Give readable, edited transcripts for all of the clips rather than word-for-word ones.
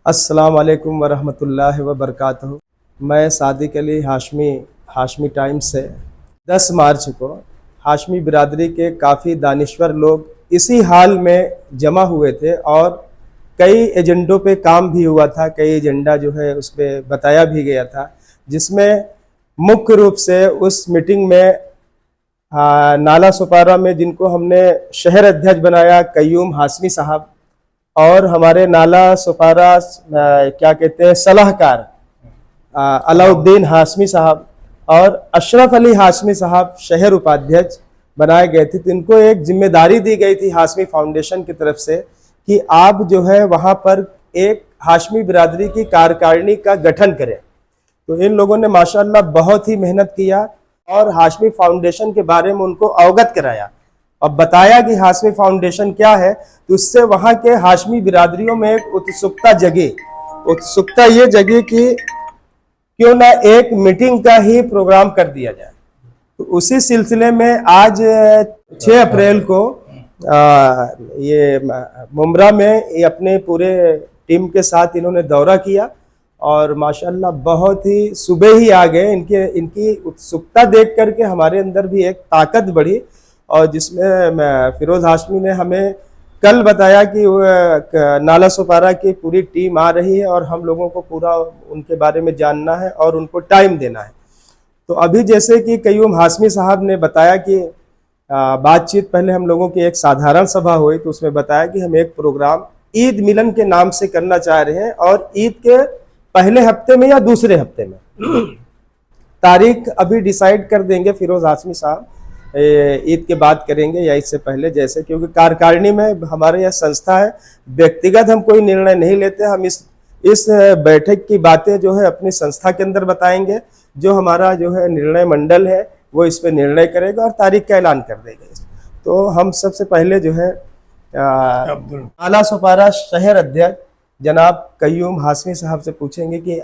अस्सलाम वालेकुम वरहमतुल्लाहि वबरकातुहू। मैं सादिक अली हाशमी टाइम्स से 10 मार्च को हाशमी बिरादरी के काफ़ी दानिश्वर लोग इसी हाल में जमा हुए थे और कई एजेंडों पे काम भी हुआ था। कई एजेंडा जो है उस पर बताया भी गया था, जिसमें मुख्य रूप से उस मीटिंग में नाला सुपारा में जिनको हमने शहर अध्यक्ष बनाया कयूम हाशमी साहब, और हमारे नाला सुपारा क्या कहते हैं सलाहकार अलाउद्दीन हाशमी साहब और अशरफ अली हाशमी साहब शहर उपाध्यक्ष बनाए गए थे। तो इनको एक जिम्मेदारी दी गई थी हाशमी फाउंडेशन की तरफ से कि आप जो है वहाँ पर एक हाशमी बिरादरी की कार्यकारिणी का गठन करें। तो इन लोगों ने माशाअल्लाह बहुत ही मेहनत किया और हाशमी फाउंडेशन के बारे में उनको अवगत कराया और बताया कि हाशमी फाउंडेशन क्या है। तो उससे वहाँ के हाशमी बिरादरियों में एक उत्सुकता ये जगी कि क्यों ना एक मीटिंग का ही प्रोग्राम कर दिया जाए। तो उसी सिलसिले में आज 6 अप्रैल को ये मुमरा में ये अपने पूरे टीम के साथ इन्होंने दौरा किया और माशाअल्लाह बहुत ही सुबह ही आ गए। इनकी उत्सुकता देख करके हमारे अंदर भी एक ताकत बढ़ी, और जिसमें फिरोज हाशमी ने हमें कल बताया कि नाला सुपारा की पूरी टीम आ रही है और हम लोगों को पूरा उनके बारे में जानना है और उनको टाइम देना है। तो अभी जैसे कि कयूम हाशमी साहब ने बताया कि बातचीत पहले हम लोगों की एक साधारण सभा हुई, तो उसमें बताया कि हम एक प्रोग्राम ईद मिलन के नाम से करना चाह रहे हैं और ईद के पहले हफ्ते में या दूसरे हफ्ते में तारीख अभी डिसाइड कर देंगे फिरोज हाशमी साहब। ईद के बाद करेंगे या इससे पहले, जैसे क्योंकि कार्यकारिणी में हमारे यह संस्था है, व्यक्तिगत हम कोई निर्णय नहीं लेते। हम इस बैठक की बातें जो है अपनी संस्था के अंदर बताएंगे। जो हमारा जो है निर्णय मंडल है वो इस पे निर्णय करेगा और तारीख का ऐलान कर देगा। तो हम सबसे पहले जो है नाला सुपारा शहर अध्यक्ष जनाब कयूम हाशमी साहब से पूछेंगे कि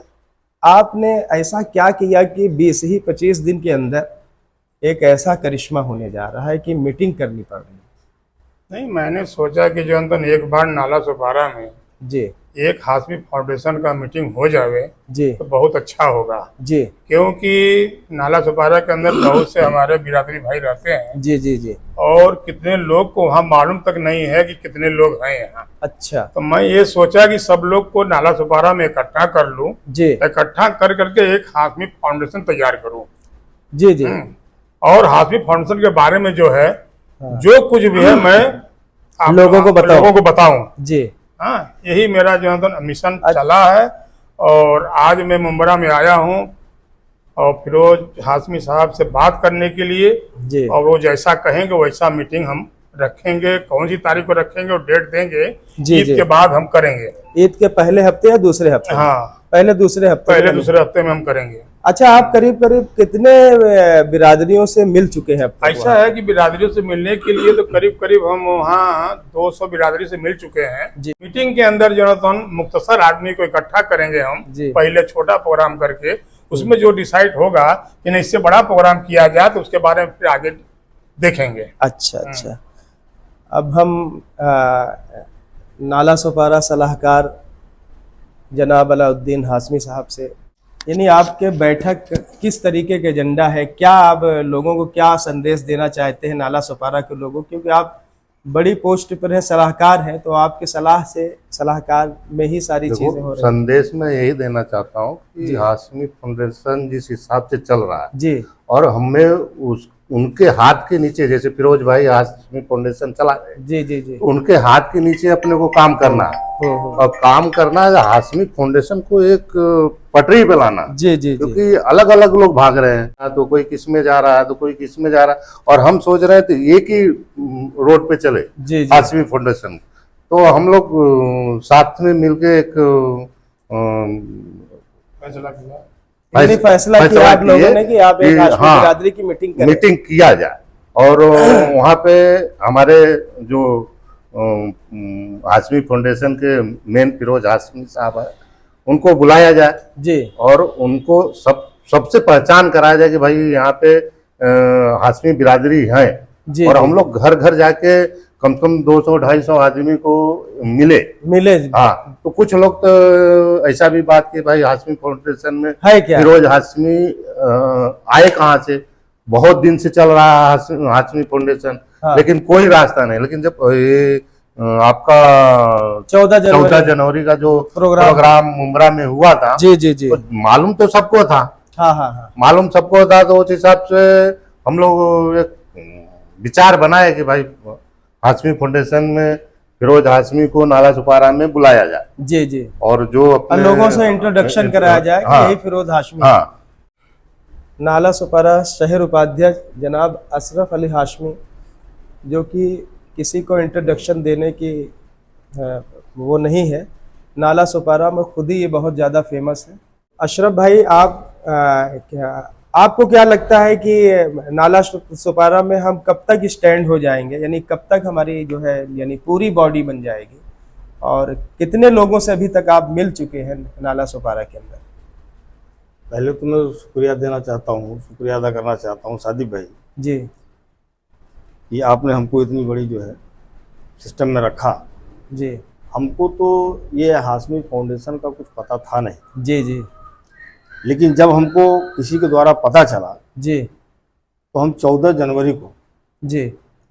आपने ऐसा क्या किया कि 20-25 दिन के अंदर एक ऐसा करिश्मा होने जा रहा है कि मीटिंग करनी पड़ रही है। नहीं, मैंने सोचा कि जो अंतन एक बार नाला सुपारा में जी एक हाशमी फाउंडेशन का मीटिंग हो जावे जी तो बहुत अच्छा होगा जी, क्योंकि नाला सुपारा के अंदर बहुत से हमारे बिरादरी भाई रहते हैं जी जी जी। और कितने लोग को वहाँ मालूम तक नहीं है कि कितने लोग हैं यहाँ। अच्छा, तो मैं ये सोचा कि सब लोग को नाला सुपारा में इकट्ठा कर लूं, जी इकट्ठा कर करके एक हाशमी फाउंडेशन तैयार करूं। जी जी। और हाशमी फाउंडेशन के बारे में जो है जो कुछ भी है मैं आप लोगों को बताऊं। जी हाँ, यही मेरा जो है मिशन चला है। और आज मैं मुंबरा में आया हूँ और फिरोज हाशमी साहब से बात करने के लिए जी। और वो जैसा कहेंगे वैसा मीटिंग हम रखेंगे। कौन सी तारीख को रखेंगे और डेट देंगे, ईद के बाद हम करेंगे। ईद के पहले हफ्ते या दूसरे हफ्ते? हाँ, पहले दूसरे हफ्ते में हम करेंगे। अच्छा, आप करीब करीब कितने बिरादरियों से मिल चुके हैं? ऐसा है कि बिरादरियों से मिलने के लिए तो करीब करीब हम वहाँ 200 बिरादरी से मिल चुके हैं। मीटिंग के अंदर जो है तो हम मुख्तसर आदमी को इकट्ठा करेंगे। हम पहले छोटा प्रोग्राम करके उसमें जो डिसाइड होगा कि नहीं इससे बड़ा प्रोग्राम किया जाए तो उसके बारे में फिर आगे देखेंगे। अच्छा अच्छा। अब हम नाला सुपारा सलाहकार जनाब अलाउद्दीन हाशमी साहब से, यानी आपके बैठक किस तरीके के एजेंडा है, क्या आप लोगों को क्या संदेश देना चाहते हैं नाला सुपारा के लोगों, क्योंकि आप बड़ी पोस्ट पर हैं, सलाहकार हैं, तो आपके सलाह से सलाहकार में ही सारी चीजें हो रही हैं। संदेश में यही देना चाहता हूँ कि हाशमी फाउंडेशन जिस हिसाब से चल रहा है जी, और हमें उनके हाथ के नीचे, जैसे फिरोज भाई हाशमी फाउंडेशन चला रहे जी जी जी, उनके हाथ के नीचे अपने को काम करना है और काम करना है हाशमी फाउंडेशन को एक पटरी पे लाना। जी जी, क्योंकि अलग अलग लोग भाग रहे हैं, तो कोई किस में जा रहा है तो कोई किस में जा रहा है, और हम सोच रहे थे एक ही रोड पे चले जी हाशमी फाउंडेशन। तो हम लोग साथ में मिलके एक फैसला किया आप लोगों ने कि आप एक हाशमी बिरादरी की मीटिंग किया जाए। और वहाँ पे हमारे जो हाशमी फाउंडेशन के मेन फिरोज हाशमी साहब है उनको बुलाया जाए जी, और उनको सबसे पहचान कराया जाए कि भाई यहाँ पे हाशमी बिरादरी है। और हम लोग घर घर जाके कम से कम 200-250 आदमी को मिले। हाँ, तो कुछ लोग तो ऐसा भी बात की भाई हाशमी फाउंडेशन में है क्या? फिरोज हाशमी आए कहाँ से? बहुत दिन से चल रहा है हाशमी फाउंडेशन। हाँ। लेकिन कोई रास्ता नहीं। लेकिन जब ये आपका 14 जनवरी का जो प्रोग्राम मुमरा में हुआ था, जी जी जी, तो मालूम तो सबको था। हाँ हाँ हाँ, मालूम सबको था, तो उस हिसाब से हम लोग एक विचार बनाए कि भाई हाशमी फाउंडेशन में फिरोज हाशमी को नाला सुपारा में बुलाया जाए। जी जी, और जो अपने लोगों से इंट्रोडक्शन कराया जाए कि हाँ, यही फिरोज हाशमी। हाँ, नाला सुपारा शहर उपाध्यक्ष जनाब अशरफ अली हाशमी, जो कि किसी को इंट्रोडक्शन देने की वो नहीं है। नाला सुपारा में खुद ही ये बहुत ज़्यादा फेमस है। अशरफ भाई, आपको क्या लगता है कि नाला सुपारा में हम कब तक स्टैंड हो जाएंगे, यानी कब तक हमारी जो है यानी पूरी बॉडी बन जाएगी, और कितने लोगों से अभी तक आप मिल चुके हैं नाला सुपारा के अंदर? पहले तो मैं शुक्रिया देना चाहता हूँ, शुक्रिया अदा करना चाहता हूँ सादिक भाई जी, कि आपने हमको इतनी बड़ी जो है सिस्टम में रखा। जी हमको तो ये हाशमी फाउंडेशन का कुछ पता था नहीं। जी जी लेकिन जब हमको किसी के द्वारा पता चला जी, तो हम 14 जनवरी को जी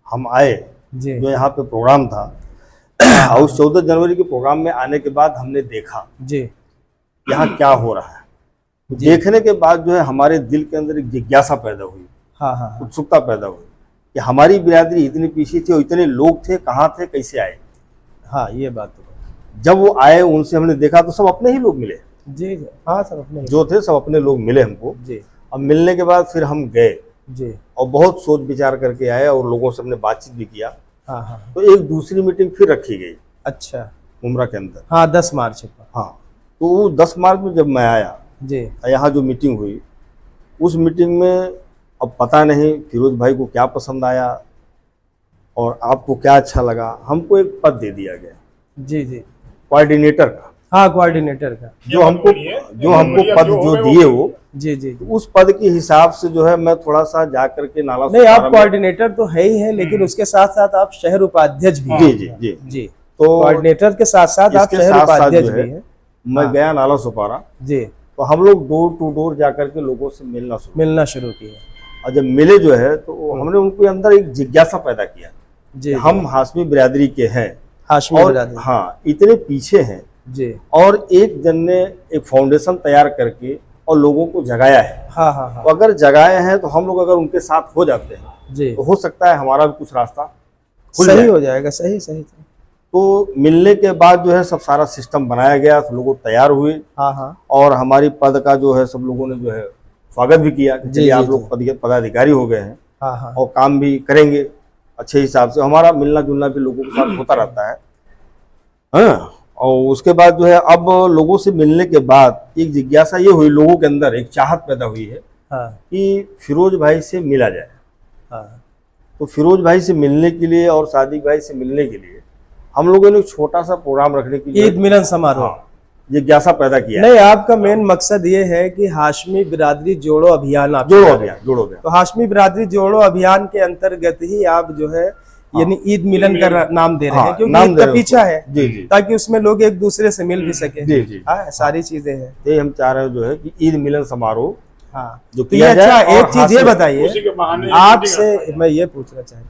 हम आए, जी जो यहाँ पे प्रोग्राम था। और उस 14 जनवरी के प्रोग्राम में आने के बाद हमने देखा जी, यहाँ क्या हो रहा है। देखने के बाद जो है हमारे दिल के अंदर एक जिज्ञासा पैदा हुई, हाँ हाँ हाँ, उत्सुकता पैदा हुई कि हमारी बिरादरी इतनी पीछे थी और इतने लोग थे, कहाँ थे, कैसे आए। हाँ ये बात तो, जब वो आए उनसे हमने देखा तो सब अपने ही लोग मिले, जी जी, हाँ सब अपने जो थे सब अपने लोग मिले हमको। जी अब मिलने के बाद फिर हम गए जी, और बहुत सोच विचार करके आए और लोगों से हमने बातचीत भी किया। हाँ हाँ, तो एक दूसरी मीटिंग फिर रखी गई अच्छा, मुमरा के अंदर। हाँ 10 मार्च को, हाँ, तो वो 10 मार्च में जब मैं आया, जी यहाँ जो मीटिंग हुई, उस मीटिंग में अब पता नहीं फिरोज भाई को क्या पसंद आया और आपको क्या अच्छा लगा। हमको एक पद दे दिया गया, जी जी, कोऑर्डिनेटर का। हाँ कोऑर्डिनेटर का, जो हमको पद जो दिए वो, जी जी, उस पद के हिसाब से जो है मैं थोड़ा सा जा करके नाला नहीं आप सुपारा में- कोऑर्डिनेटर तो है ही है, लेकिन उसके साथ साथ आप शहर उपाध्यक्ष भी जी हैं। जी जी। जी, तो कोऑर्डिनेटर के साथ साथ आप इसके शहर साथ साथ उपाध्यक्ष जो है भी हैं। मैं हाँ। गया नाला सुपारा, जी, तो हम लोग डोर टू डोर जाकर के लोगों से मिलना शुरू किया। और जब मिले जो है तो हमने उनके अंदर एक जिज्ञासा पैदा किया। जी, हम हाशमी बिरादरी के हैं हाशमी और बिरादरी, हाँ इतने पीछे हैं, जी, और एक जन ने एक फाउंडेशन तैयार करके और लोगों को जगाया है। हाँ हाँ हाँ, तो अगर जगाए हैं तो हम लोग अगर उनके साथ हो जाते हैं जी, तो हो सकता है हमारा भी कुछ रास्ता खुल सही जाए। हो जाएगा, सही सही सही। तो मिलने के बाद जो है सब सारा सिस्टम बनाया गया, सब लोग तैयार हुए हाँ हाँ, और हमारी पद का जो है सब लोगों ने जो है स्वागत भी किया कि जी, चलिए जी, आप लोग पदाधिकारी हो गए हैं हाँ हाँ, और काम भी करेंगे अच्छे हिसाब से। हमारा मिलना जुलना भी लोगों के साथ होता रहता है। हाँ, और उसके बाद जो है अब लोगों से मिलने के बाद एक जिज्ञासा ये हुई, लोगों के अंदर एक चाहत पैदा हुई है हाँ कि फिरोज भाई से मिला जाए। हाँ, तो फिरोज भाई से मिलने के लिए और सादिक भाई से मिलने के लिए हम लोगों ने एक छोटा सा प्रोग्राम रखने की ईद मिलन समारोह। जिज्ञासा पैदा किया। नहीं, आपका मेन मकसद ये है कि हाशमी बिरादरी जोड़ो अभियान आप जोड़ो अभियान। तो हाशमी बिरादरी जोड़ो अभियान के अंतर्गत ही आप जो है यानी ईद मिलन का नाम दे रहे हैं, हाँ, क्योंकि नाम ईद दे का रहे हैं पीछा है, जी जी ताकि उसमें लोग एक दूसरे से मिल भी सके। जी जी, हाँ, सारी चीजें हैं। ये हम चाह रहे हैं जो है कि ईद मिलन समारोह हाँ, जो तो ये किया अच्छा, जाए। एक और चीज ये हासिल- बताइए उसी के बहाने आपसे, मैं ये पूछना चाहता हूँ,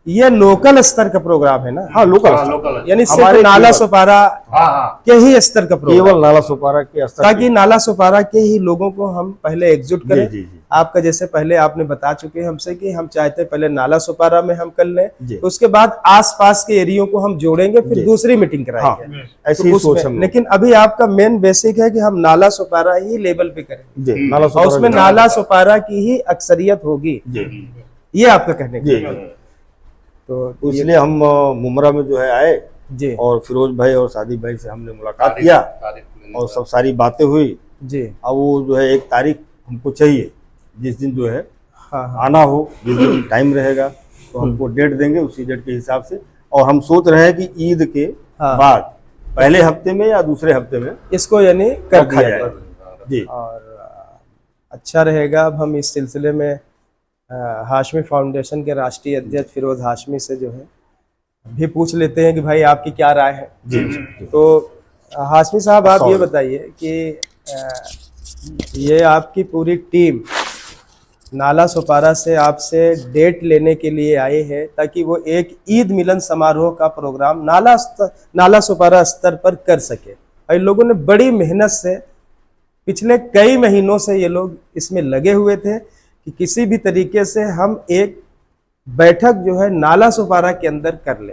ये लोकल स्तर का प्रोग्राम है ना? हाँ लोकल यानी सिर्फ हमारे नाला केवल- सुपारा हाँ के ही स्तर का प्रोग्राम, केवल नाला सुपारा के स्तर ताकि नाला सुपारा के ही लोगों को हम पहले एकजुट जी करें। जी जी आपका जैसे पहले आपने बता चुके हैं हमसे कि हम चाहते हैं पहले नाला सुपारा में हम कर लें, जी। तो उसके बाद आसपास के एरियो को हम जोड़ेंगे, फिर जी। दूसरी मीटिंग हाँ कराएंगे। ऐसी तो ही उसमें- सोच हम लोग। लेकिन अभी आपका मेन बेसिक है कि हम नाला सुपारा ही लेवल पे करेंगे जी नाला और सुपारा उसमें जी। नाला सुपारा की ही अक्सरियत होगी, जी ये आपका कहने जी का। जी। तो तो इसलिए हम मुमरा में जो है आए जी और फिरोज भाई और सादिक भाई से हमने मुलाकात किया और सब सारी बातें हुई। जी, अब वो जो है एक तारीख हमको चाहिए, जिस दिन जो है हाँ हाँ, आना हो, जिस दिन टाइम रहेगा तो हमको डेट देंगे, उसी डेट के हिसाब से। और हम सोच रहे हैं कि ईद के हाँ। बाद पहले हफ्ते में या दूसरे हफ्ते में इसको यानी कर रखा दिया जाए। जाए। जी और अच्छा रहेगा। अब हम इस सिलसिले में हाशमी फाउंडेशन के राष्ट्रीय अध्यक्ष फिरोज हाशमी से जो है भी पूछ लेते हैं कि भाई आपकी क्या राय है। जी जी तो हाशमी साहब आप ये बताइए कि ये आपकी पूरी टीम नाला सुपारा से आपसे डेट लेने के लिए आए हैं ताकि वो एक ईद मिलन समारोह का प्रोग्राम नाला सुपारा स्तर पर कर सके। और इन लोगों ने बड़ी मेहनत से पिछले कई महीनों से ये लोग इसमें लगे हुए थे कि किसी भी तरीके से हम एक बैठक जो है नाला सुपारा के अंदर कर ले,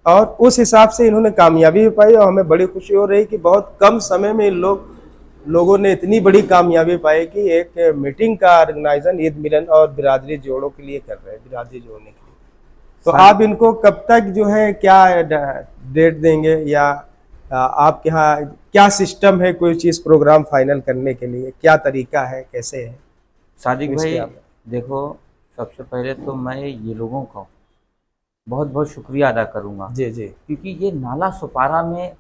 और उस हिसाब से इन्होंने कामयाबी भी पाई। और हमें बड़ी खुशी हो रही कि बहुत कम समय में इन लोगों ने इतनी बड़ी कामयाबी पाई कि एक मीटिंग का ऑर्गेनाइजेशन ईद मिलन और बिरादरी जोड़ों के लिए कर रहे हैं, बिरादरी जोड़ने के लिए। तो आप इनको कब तक जो है क्या डेट देंगे, या आपके यहाँ क्या सिस्टम है, कोई चीज़ प्रोग्राम फाइनल करने के लिए क्या तरीका है, कैसे है? सादिक भाई देखो, सबसे पहले तो मैं ये लोगों का बहुत बहुत शुक्रिया अदा करूँगा जी जी, क्योंकि ये नाला सुपारा में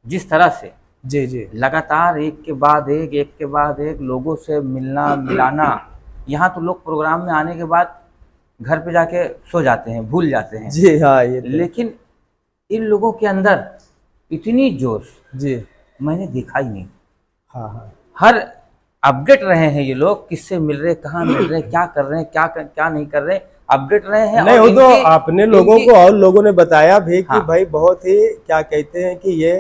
जिस तरह से जी जी, लगातार एक के बाद एक लोगों से मिलना मिलाना, यहाँ तो लोग प्रोग्राम में आने के बाद घर पे जाके सो जाते हैं, भूल जाते हैं। जी हाँ, ये लेकिन इन लोगों के अंदर इतनी जोश जी, मैंने देखा ही नहीं। हाँ हाँ, हर अपडेट रहे हैं ये लोग, किससे मिल रहे, कहाँ मिल रहे, क्या कर रहे हैं, क्या नहीं कर रहे, अपडेट रहे हैं। नहीं, वो तो अपने लोगों को और लोगों ने बताया भी कि हाँ, भाई बहुत ही क्या कहते हैं कि ये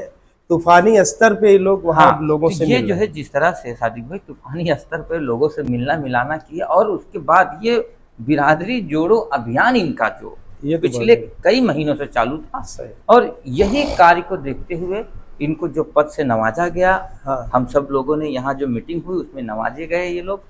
तूफानी स्तर पे लोग वहाँ लोगों से ये मिल जो रहे है हैं। जिस तरह से सादिक भाई तूफानी स्तर पे लोगों से मिलना मिलाना किया, और उसके बाद ये बिरादरी जोड़ो अभियान इनका जो ये तो पिछले बहुत कई महीनों से चालू था, सही। और यही कार्य को देखते हुए इनको जो पद से नवाजा गया, हाँ, हम सब लोगों ने यहाँ जो मीटिंग हुई उसमें नवाजे गए ये लोग।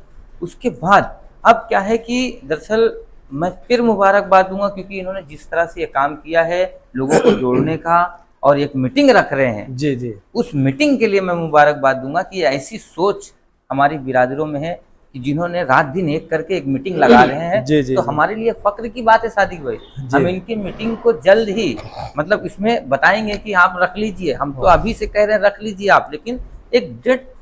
उसके बाद अब क्या है कि दरअसल मैं फिर मुबारकबाद दूंगा, क्योंकि इन्होंने जिस तरह से ये काम किया है लोगों को जोड़ने का, और एक मीटिंग रख रहे हैं, जी जी, उस मीटिंग के लिए मैं मुबारकबाद दूंगा कि ऐसी सोच हमारी बिरादरों में है कि जिन्होंने रात दिन एक करके एक मीटिंग लगा रहे हैं। जी जी, तो जी। हमारे लिए फक्र की बात है सादिक भाई, हम इनकी मीटिंग को जल्द ही मतलब इसमें बताएंगे कि आप रख लीजिए, हम तो अभी से कह रहे हैं रख लीजिए आप, लेकिन एक डेट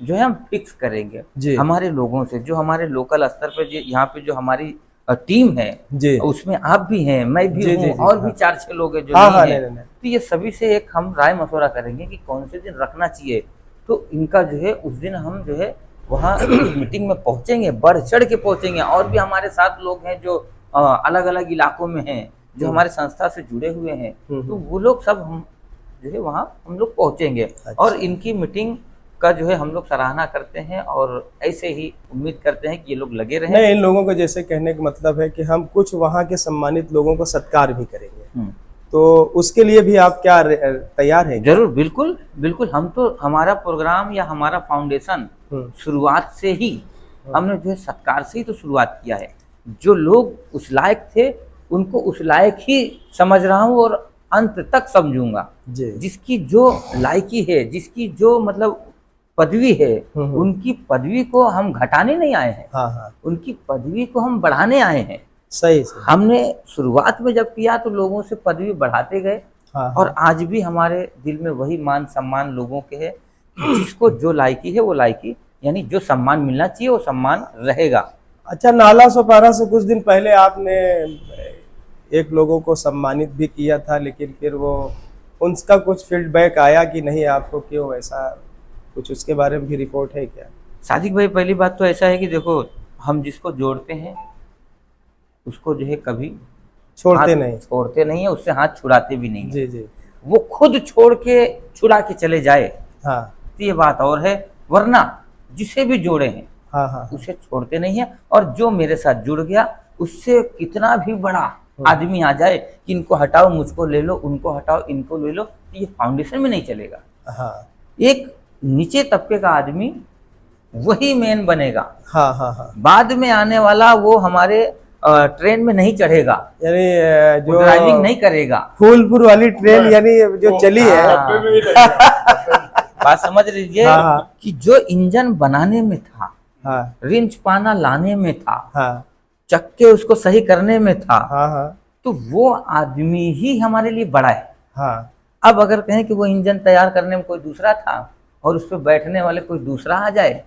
जो है हम फिक्स करेंगे जी। हमारे लोगों से, जो हमारे लोकल स्तर पर यहाँ पे जो हमारी टीम है जी, उसमें आप भी हैं, मैं भी जी, हूँ, जी, जी, और हाँ। भी 4-6 लोग हैं जो हाँ, नहीं हाँ, हैं। नहीं। तो ये सभी से एक हम राय मशवरा करेंगे कि कौन से दिन रखना चाहिए। तो इनका जो है उस दिन हम जो है वहाँ मीटिंग में पहुंचेंगे, बढ़ चढ़ के पहुंचेंगे, और भी हमारे साथ लोग हैं जो अलग अलग इलाकों में हैं, जो हमारे संस्था से जुड़े हुए हैं, तो वो लोग सब हम जो है वहाँ हम लोग पहुंचेंगे। और इनकी मीटिंग का जो है हम लोग सराहना करते हैं, और ऐसे ही उम्मीद करते हैं कि ये लोग लगे रहें। नहीं, इन लोगों को जैसे कहने का मतलब है कि हम कुछ वहाँ के सम्मानित लोगों को सत्कार भी करेंगे, तो उसके लिए भी आप क्या तैयार हैं? जरूर, बिल्कुल बिल्कुल। हम तो हमारा प्रोग्राम या हमारा फाउंडेशन शुरुआत से ही हमने जो है सत्कार से ही तो शुरुआत किया है। जो लोग उस लायक थे उनको उस लायक ही समझ रहा हूँ और अंत तक समझूंगा। जिसकी जो लायकी है, जिसकी जो मतलब पदवी है, उनकी पदवी को हम घटाने नहीं आए हैं। हाँ हाँ, उनकी पदवी को हम बढ़ाने आए हैं। सही सही। हमने शुरुआत में जब किया तो लोगों से पदवी बढ़ाते गए, हाँ, और आज भी हमारे दिल में वही मान सम्मान लोगों के है। जिसको जो लायकी है वो लायकी, यानी जो सम्मान मिलना चाहिए वो सम्मान रहेगा। अच्छा, नाला सुपारा से कुछ दिन पहले आपने एक लोगों को सम्मानित भी किया था, लेकिन फिर वो उनका कुछ फीडबैक आया कि नहीं आपको, क्यों ऐसा कुछ, उसके बारे में भी रिपोर्ट है क्या? सादिक भाई, पहली बात तो ऐसा है कि देखो, हम जिसको जोड़ते हैं उसको जो है कभी छोड़ते नहीं है, उससे हाथ छुड़ाते भी नहीं है। जी जी, वो खुद छोड़ के छुड़ा के चले जाए हाँ तो ये बात और है, वरना जिसे भी जोड़े हैं हाँ हाँ, उसे छोड़ते नहीं है। और जो मेरे साथ जुड़ गया, उससे कितना भी बड़ा आदमी आ जाए कि इनको हटाओ, मुझको ले लो, उनको हटाओ, इनको ले लो, तो ये फाउंडेशन में नहीं चलेगा। हाँ एक नीचे तबके का आदमी वही मेन बनेगा। हाँ हाँ हाँ, बाद में आने वाला वो हमारे ट्रेन में नहीं चढ़ेगा, यानी जो जो ड्राइविंग नहीं करेगा। फूलपुर वाली ट्रेन यानी जो चली है, बात समझ लीजिए कि जो इंजन बनाने में था, हाँ रिंच पाना लाने में था, हाँ चक्के उसको सही करने में था, हाँ हाँ, तो वो आदमी ही हमारे लिए बड़ा है। हाँ, अब अगर कहें कि वो इंजन तैयार करने में कोई दूसरा था और उस पर बैठने वाले कोई दूसरा आ जाए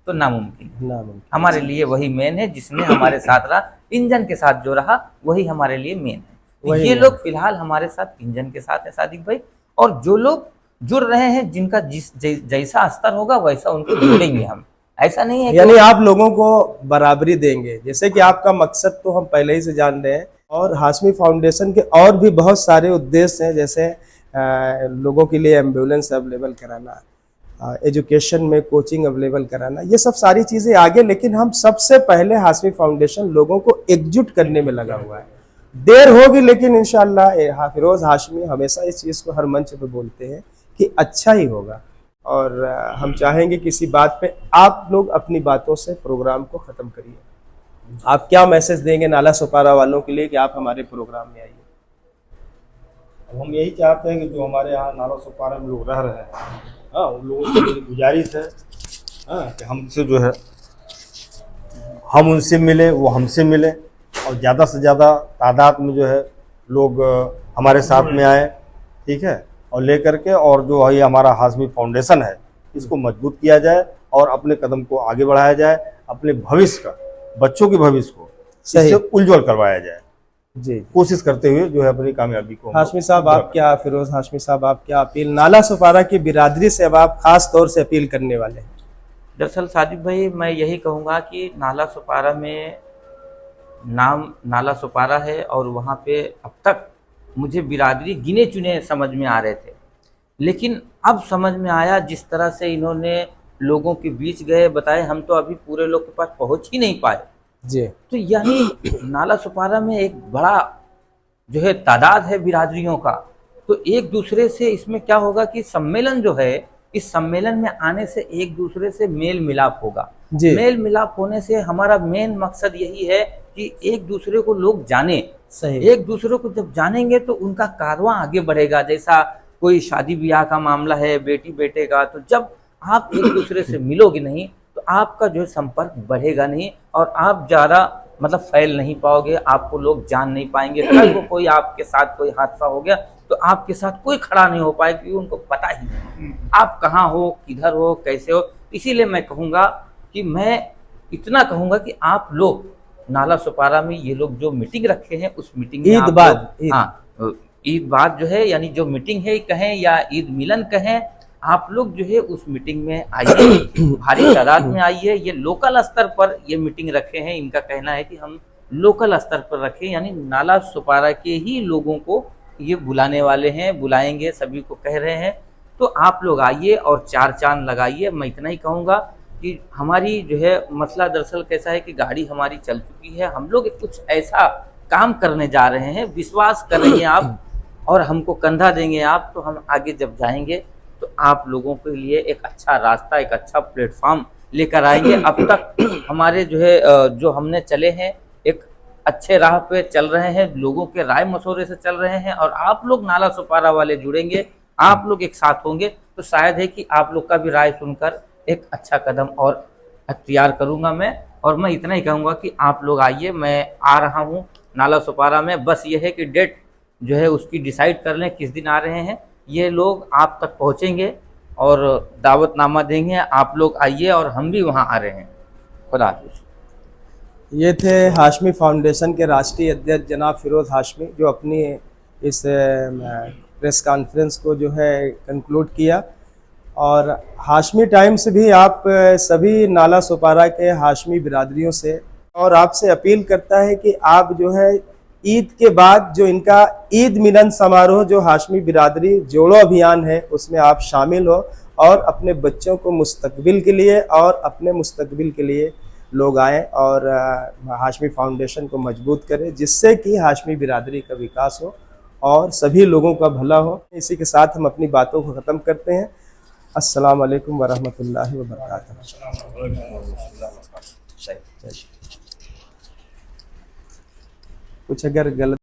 तो नामुमकिन है। हमारे लिए वही मेन है, जिसने हमारे साथ रहा, इंजन के साथ जो रहा वही हमारे लिए मेन है। तो वही ये है। लोग फिलहाल हमारे साथ इंजन के साथ है सादिक भाई, और जो लोग जुड़ रहे हैं जिनका जैसा स्तर होगा वैसा उनको जोड़ेंगे हम। ऐसा नहीं है कि यानी आप लोगों को बराबरी देंगे, जैसे कि आपका मकसद तो हम पहले ही से जान रहे हैं, और हाशमी फाउंडेशन के और भी बहुत सारे उद्देश्य हैं, जैसे लोगों के लिए एम्बुलेंस अवेलेबल कराना, एजुकेशन में कोचिंग अवेलेबल कराना, ये सब सारी चीज़ें आगे, लेकिन हम सबसे पहले हाशमी फाउंडेशन लोगों को एकजुट करने में लगा हुआ है। देर होगी लेकिन इंशाल्लाह फिरोज हाशमी हमेशा इस चीज़ को हर मंच पे बोलते हैं कि अच्छा ही होगा, और हम चाहेंगे किसी बात पे आप लोग अपनी बातों से प्रोग्राम को ख़त्म करिए। आप क्या मैसेज देंगे नाला सुपारा वालों के लिए कि आप हमारे प्रोग्राम में आइए? अब हम यही चाहते हैं कि जो हमारे यहाँ नाला सुपारा में लोग रह रहे हैं, हाँ, उन लोगों से मेरी गुजारिश है, हाँ, कि हमसे जो है हम उनसे मिले, वो हमसे मिले, और ज़्यादा से ज़्यादा तादाद में जो है लोग हमारे साथ में आए, ठीक है, और लेकर के, और जो है ये हमारा हाशमी फाउंडेशन है इसको मजबूत किया जाए और अपने कदम को आगे बढ़ाया जाए, अपने भविष्य का, बच्चों के भविष्य को सही। इससे उज्जवल करवाया जाए, जी कोशिश करते हुए जो है अपनी कामयाबी को। हाशमी साहब, आप क्या, फिरोज हाशमी साहब, आप क्या अपील नाला सुपारा की बिरादरी से अब आप खास तौर से अपील करने वाले हैं? दरअसल सादिक भाई मैं यही कहूँगा कि नाला सुपारा में नाम नाला सुपारा है, और वहाँ पे अब तक मुझे बिरादरी गिने चुने समझ में आ रहे थे, लेकिन अब समझ में आया जिस तरह से इन्होंने लोगों के बीच गए, बताए, हम तो अभी पूरे लोग के पास पहुँच ही नहीं पाए। जी तो यानी नाला सुपारा में एक बड़ा जो है तादाद है बिरादरियों का, तो एक दूसरे से इसमें क्या होगा कि सम्मेलन जो है, इस सम्मेलन में आने से एक दूसरे से मेल मिलाप होगा। जी। मेल मिलाप होने से हमारा मेन मकसद यही है कि एक दूसरे को लोग जाने। सही। एक दूसरे को जब जानेंगे तो उनका कारवां आगे बढ़ेगा। जैसा कोई शादी ब्याह का मामला है, बेटी बेटे का, तो जब आप एक दूसरे से मिलोगे नहीं तो आपका जो है संपर्क बढ़ेगा नहीं, और आप ज़्यादा मतलब फैल नहीं पाओगे, आपको लोग जान नहीं पाएंगे। कल को कोई आपके साथ कोई हादसा हो गया तो आपके साथ कोई खड़ा नहीं हो पाएगा, क्योंकि उनको पता ही नहीं आप कहाँ हो, किधर हो, कैसे हो। इसीलिए मैं कहूँगा कि मैं इतना कहूँगा कि आप लोग नाला सुपारा में ये लोग जो मीटिंग रखे हैं उस मीटिंग में ईद आप बाद, लोग- हाँ, ईद बाद जो है, यानी जो मीटिंग है कहें या ईद मिलन कहें, आप लोग जो है उस मीटिंग में आइए, भारी तादाद में आइए। ये लोकल स्तर पर ये मीटिंग रखे हैं, इनका कहना है कि हम लोकल स्तर पर रखें, यानी नाला सुपारा के ही लोगों को ये बुलाने वाले हैं, बुलाएंगे, सभी को कह रहे हैं। तो आप लोग आइए और चार चांद लगाइए। मैं इतना ही कहूँगा कि हमारी जो है मसला दरअसल कैसा है कि गाड़ी हमारी चल चुकी है, हम लोग कुछ ऐसा काम करने जा रहे हैं, विश्वास कर रही हैं आप और हमको कंधा देंगे आप, तो हम आगे जब जाएंगे तो आप लोगों के लिए एक अच्छा रास्ता, एक अच्छा प्लेटफॉर्म लेकर आएंगे। अब तक हमारे जो है जो हमने चले हैं एक अच्छे राह पे चल रहे हैं, लोगों के राय मशवरे से चल रहे हैं, और आप लोग नाला सुपारा वाले जुड़ेंगे, आप लोग एक साथ होंगे तो शायद है कि आप लोग का भी राय सुनकर एक अच्छा कदम और अख्तियार करूंगा मैं। और मैं इतना ही कहूँगा कि आप लोग आइए, मैं आ रहा हूँ नाला सुपारा में। बस ये है कि डेट जो है उसकी डिसाइड कर लें किस दिन आ रहे हैं। ये लोग आप तक पहुँचेंगे और दावतनामा देंगे, आप लोग आइए, और हम भी वहाँ आ रहे हैं। खुदा हाफिज़। ये थे हाशमी फाउंडेशन के राष्ट्रीय अध्यक्ष जनाब फिरोज हाशमी, जो अपनी इस प्रेस कॉन्फ्रेंस को जो है कंक्लूड किया। और हाशमी टाइम्स भी आप सभी नाला सुपारा के हाशमी बिरादरियों से और आपसे अपील करता है कि आप जो है ईद के बाद जो इनका ईद मिलन समारोह जो हाशमी बिरादरी जोड़ो अभियान है उसमें आप शामिल हो, और अपने बच्चों को मुस्तकबिल के लिए और अपने मुस्तकबिल के लिए लोग आएँ और हाशमी फाउंडेशन को मजबूत करें, जिससे कि हाशमी बिरादरी का विकास हो और सभी लोगों का भला हो। इसी के साथ हम अपनी बातों को ख़त्म करते हैं। अस्सलाम वालेकुम वरहमतुल्लाहि वबरकातुहू। कुछ अगर गलत